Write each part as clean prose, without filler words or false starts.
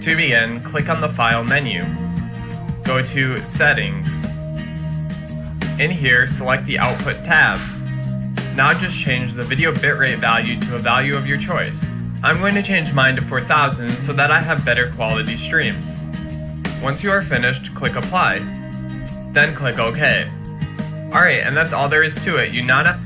To begin, click on the File menu. Go to Settings. In here, select the Output tab. Now just change the video bitrate value to a value of your choice. I'm going to change mine to 4000 so that I have better quality streams. Once you are finished, click Apply. Then click OK. Alright, and that's all there is to it. You not have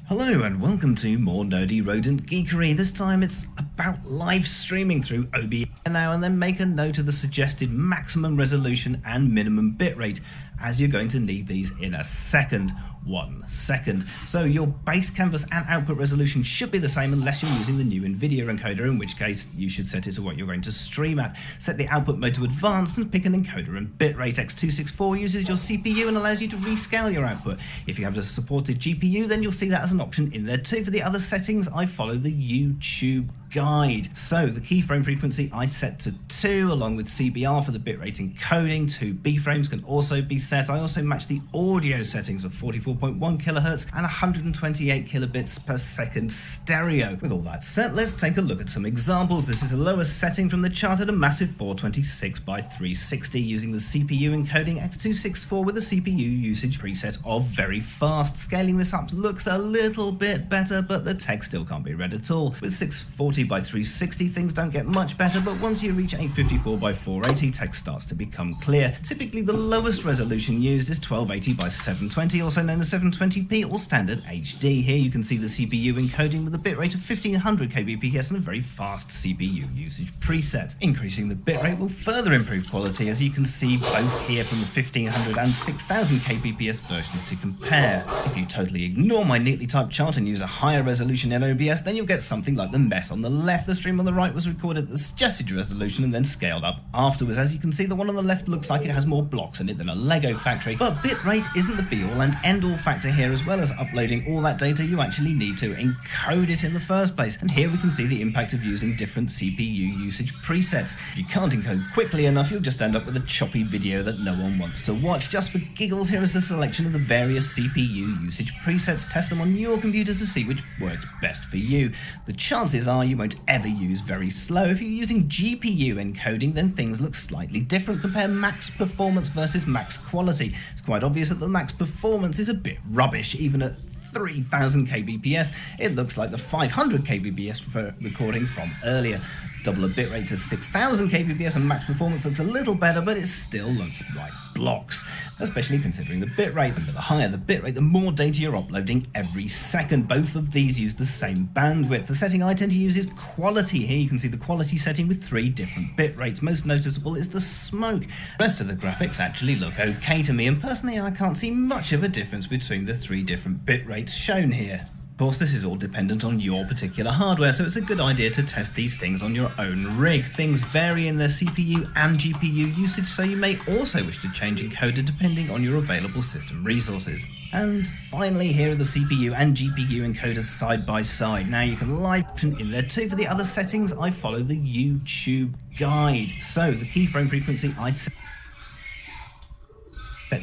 Hello and welcome to more Nerdy Rodent Geekery. This time it's about live streaming through OBS now, and then make a note of the suggested maximum resolution and minimum bitrate, as you're going to need these in a second. 1 second. So your base canvas and output resolution should be the same unless you're using the new NVIDIA encoder, in which case you should set it to what you're going to stream at. Set the output mode to advanced and pick an encoder and bitrate. X264 uses your CPU and allows you to rescale your output. If you have a supported GPU, then you'll see that as an option in there too. For the other settings, I follow the YouTube guide. So the keyframe frequency I set to 2 along with CBR for the bitrate encoding. 2 B frames can also be set. I also match the audio settings of 44.1 kilohertz and 128 kilobits per second stereo. With all that set, let's take a look at some examples. This is the lowest setting from the chart at a massive 426 by 360 using the CPU encoding X264 with a CPU usage preset of very fast. Scaling this up looks a little bit better, but the text still can't be read at all. With 640 by 360 things don't get much better, but once you reach 854 by 480 text starts to become clear. Typically the lowest resolution used is 1280 by 720, also known as 720p or standard HD. Here you can see the CPU encoding with a bitrate of 1500 kbps and a very fast CPU usage preset. Increasing the bitrate will further improve quality, as you can see both here from the 1500 and 6000 kbps versions to compare. If you totally ignore my neatly typed chart and use a higher resolution in OBS, then you'll get something like the mess on the left. The stream on the right was recorded at the suggested resolution and then scaled up afterwards. As you can see, the one on the left looks like it has more blocks in it than a Lego factory, but bitrate isn't the be-all and end-all factor here. As well as uploading all that data, you actually need to encode it in the first place, and here we can see the impact of using different CPU usage presets. If you can't encode quickly enough, you'll just end up with a choppy video that no one wants to watch. Just for giggles, here is a selection of the various CPU usage presets. Test them on your computer to see which works best for you. The chances are you won't ever use very slow. If you're using GPU encoding, then things look slightly different. Compare max performance versus max quality. It's quite obvious that the max performance is a bit rubbish. Even at 3000 kbps, it looks like the 500 kbps for recording from earlier. Double a bitrate to 6000 kbps and max performance looks a little better, but it still looks like blocks, especially considering the bitrate. And the higher the bitrate, the more data you're uploading every second. Both of these use the same bandwidth. The setting I tend to use is quality. Here you can see the quality setting with 3 different bitrates. Most noticeable is the smoke. The rest of the graphics actually look okay to me, and personally I can't see much of a difference between the 3 different bitrates shown here. Of course, this is all dependent on your particular hardware, so it's a good idea to test these things on your own rig. Things vary in their CPU and GPU usage, so you may also wish to change encoder depending on your available system resources. And finally, here are the CPU and GPU encoders side by side. Now you can live option in there too. For the other settings, I follow the YouTube guide. So the keyframe frequency I set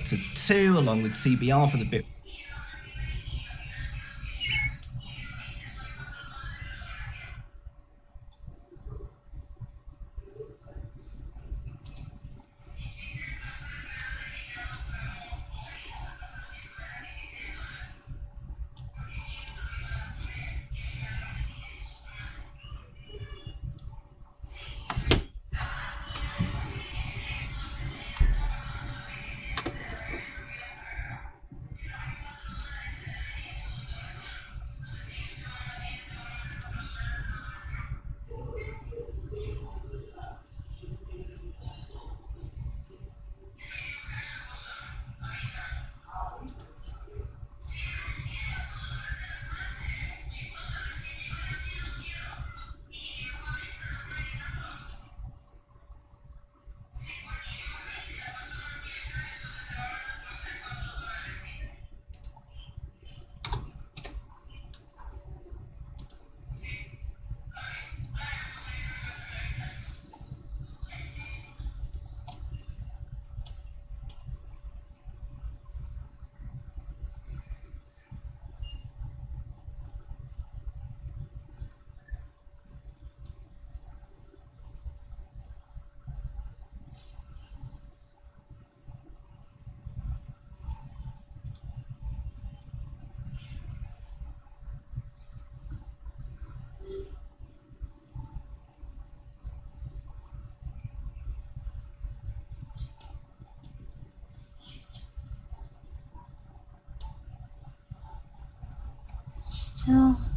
to 2 along with CBR for the bit. Ciao.